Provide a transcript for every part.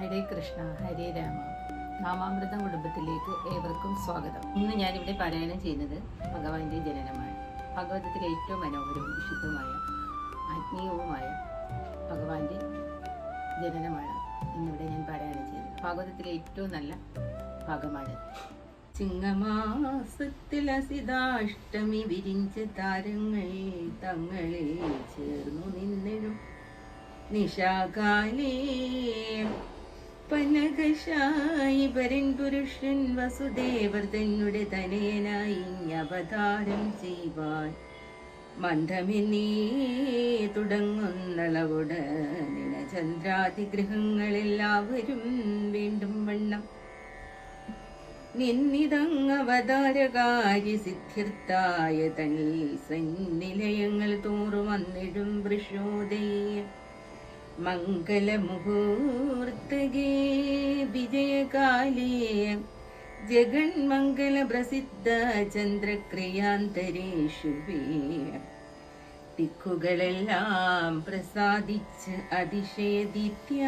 ഹരേ കൃഷ്ണ ഹരേ രാമ. നാമാമൃതം കുടുംബത്തിലേക്ക് ഏവർക്കും സ്വാഗതം. ഇന്ന് ഞാനിവിടെ പാരായണം ചെയ്യുന്നത് ഭഗവാന്റെ ജനനമാണ്. ഭാഗവതത്തിലെ ഏറ്റവും മനോഹരവും വിശുദ്ധവുമായ ആത്മീയവുമായ ഭഗവാന്റെ ജനനമാണ് ഇന്നിവിടെ ഞാൻ പാരായണം ചെയ്യുന്നത്. ഭാഗവതത്തിലെ ഏറ്റവും നല്ല ഭാഗമാണ്. ചിങ്ങമാസത്തിൽ അസിതാഷ്ടമി വിരിഞ്ച താരങ്ങൾ തങ്ങളെ ചേർന്നു നിന്നിടും നിശാകാലേ പനകശായി വരൻ പുരുഷൻ വസുദേവർ തന്നെ തനയനായി അവതാരം ചെയ്യുവാൻ മന്ദമെന്നീ തുടങ്ങുന്നളവുടനിന ചന്ദ്രാതിഗ്രഹങ്ങളെല്ലാവരും വീണ്ടും വണ്ണം നിന്നിതങ്ങവതാരകാര്യ സിദ്ധ്യർത്ഥായ തന്നിൽ സന്നിലയങ്ങൾ തോറും വന്നിടും വൃഷോദയ മംഗലമുഹൂർത്തകേ വിജയകാലേ ജഗന്മംഗല പ്രസിദ്ധ ചന്ദ്രക്രിയാന്തരേഷു ദിക്കുകളെല്ലാം പ്രസാദിച്ച് അതിശയദീപ്യ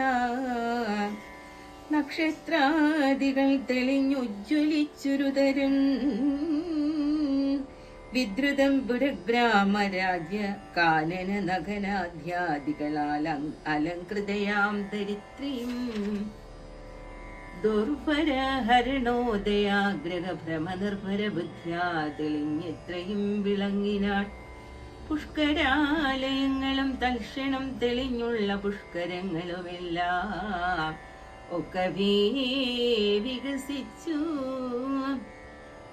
നക്ഷത്രാദികൾ തെളിഞ്ഞുജ്വലിച്ചുരുതരും വിദ്രുതം പുരഗ്രാമരാജ്യ കാനന നഗനാധ്യാദികളാൽ അലങ്കൃതയാം ധരിത്രിയും ദുർഭരഹരണോദയാഗ്രഹഭ്രമ നിർഭര ബുദ്ധ്യാ തെളിഞ്ഞെത്രയും വിളങ്ങിനാൾ പുഷ്കരാലയങ്ങളും തൽക്ഷണം തെളിഞ്ഞുള്ള പുഷ്കരങ്ങളുമെല്ലാം ഒക്കവേ വികസിച്ചു.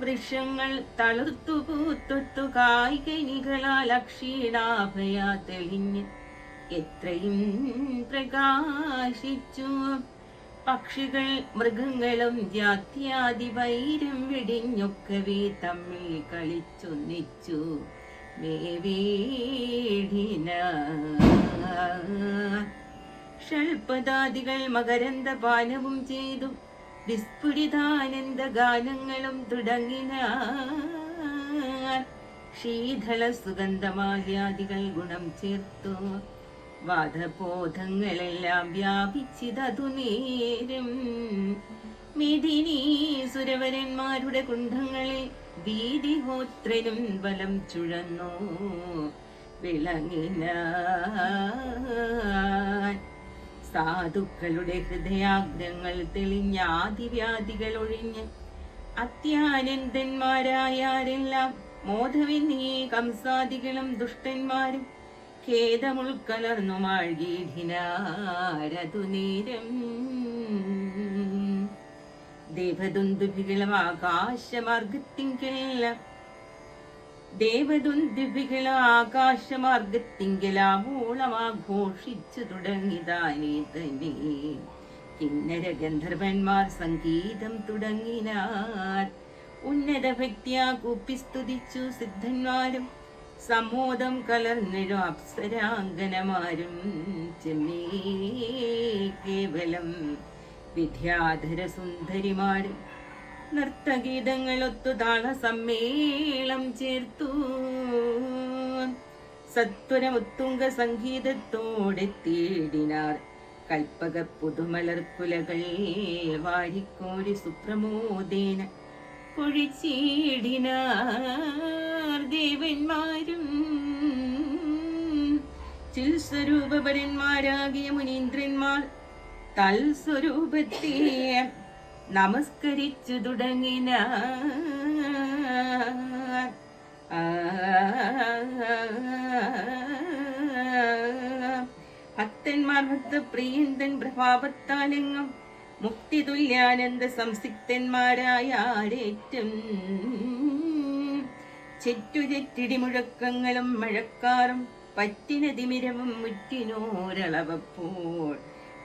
വൃക്ഷങ്ങൾ തളിർത്തു പൂത്തൊത്തു കായ്കനികളാൽ അക്ഷീണാഭയ തെളിഞ്ഞ് എത്രയും പ്രകാശിച്ചു. പക്ഷികൾ മൃഗങ്ങളും ജാത്യാദി വൈരം വെടിഞ്ഞൊക്കവേ തമ്മിൽ കളിച്ചൊന്നിച്ചു മേവേടിന. ഷൽപദാദികൾ മകരന്ദപാനവും ചെയ്തു വിസ്ഫുരിതാനന്ദ ഗാനങ്ങളും തുടങ്ങിന. ശീതള സുഗന്ധമാല്യാദികൾ ഗുണം ചേർത്തു വാദബോധങ്ങളെല്ലാം വ്യാപിച്ചിതതു നേരം. മേദിനീ സുരവരന്മാരുടെ കുണ്ഠങ്ങളിൽ വീതിഹോത്രനും ബലം ചുഴന്നു വിളങ്ങിന. സാധുക്കളുടെ ഹൃദയാഗ്രങ്ങൾ തെളിഞ്ഞ ആദിവ്യാധികൾ ഒഴിഞ്ഞ് അത്യാനന്ദന്മാരായാരെല്ലാം മോധവിന്നീ കംസാദികളും ദുഷ്ടന്മാരും ഖേദമുൾക്കലർന്നു മാഴ്കീഠിനാരതു നേരം. ദേവദുന്ദുഭികളും ആകാശമാർഗത്തിങ്കലാവോളമാഘോഷിച്ചു തുടങ്ങിതാനേ തന്നെ. കിന്നര ഗന്ധർവന്മാർ സംഗീതം തുടങ്ങിനാർ. ഉന്നത ഭക്തിയാ കൂപ്പിസ്തുതിച്ചു സിദ്ധന്മാരും സമോദം കലർന്നിടും അപ്സരാംഗനമാരും. ചെമ്മേ കേവലം വിദ്യാധര സുന്ദരിമാരും നർത്തഗീതങ്ങളൊത്തു താള സമ്മേളം ചേർത്തു. സത്വരമുത്തുംഗ സംഗീതത്തോടെ തേടിനാർ കൽപ്പക പുതുമലർക്കുലകൾ വാരിക്കോരി സുപ്രമോദേന പൊഴിച്ചീടിനാർ. ദേവന്മാരും ചിൽസ്വരൂപരന്മാരാകിയ മുനീന്ദ്രന്മാർ തൽസ്വരൂപത്തെ നമസ്കരിച്ചു തുടങ്ങിന. ഭക്തന്മാർ ഭക്തപ്രിയന്തൻ പ്രഭാവത്താലെങ്ങും മുക്തിതുല്യാനന്ദ സംസിക്തന്മാരായ ആരേറ്റം. ചെറ്റുചെറ്റിടി മുഴക്കങ്ങളും മഴക്കാറും പറ്റിന തിമിരവും മുറ്റിനോരളവപ്പോൾ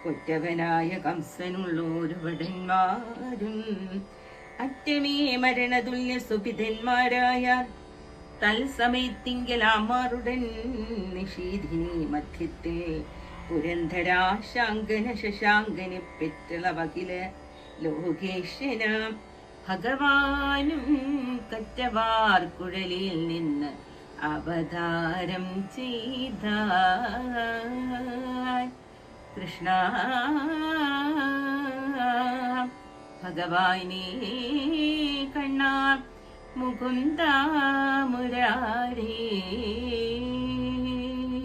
കൊറ്റവനായ കംസനുള്ളോരു ഭടന്മാരും അറ്റമേ മരണതുല്യ സുപിതന്മാരായ തൽസമയത്തിങ്കലാമാറുടൻ നിഷീധിനി മധ്യത്തിൽ പുരന്ധരാശാങ്കന ശശാങ്കനെ പെറ്റളവകില ലോകേശനാം ഭഗവാനും കറ്റവാർ കുഴലിൽ നിന്ന് അവതാരം ചെയ്ത കൃഷ്ണ ഭഗവാനേ കണ്ണാ മുകുന്ദ മുരാരേ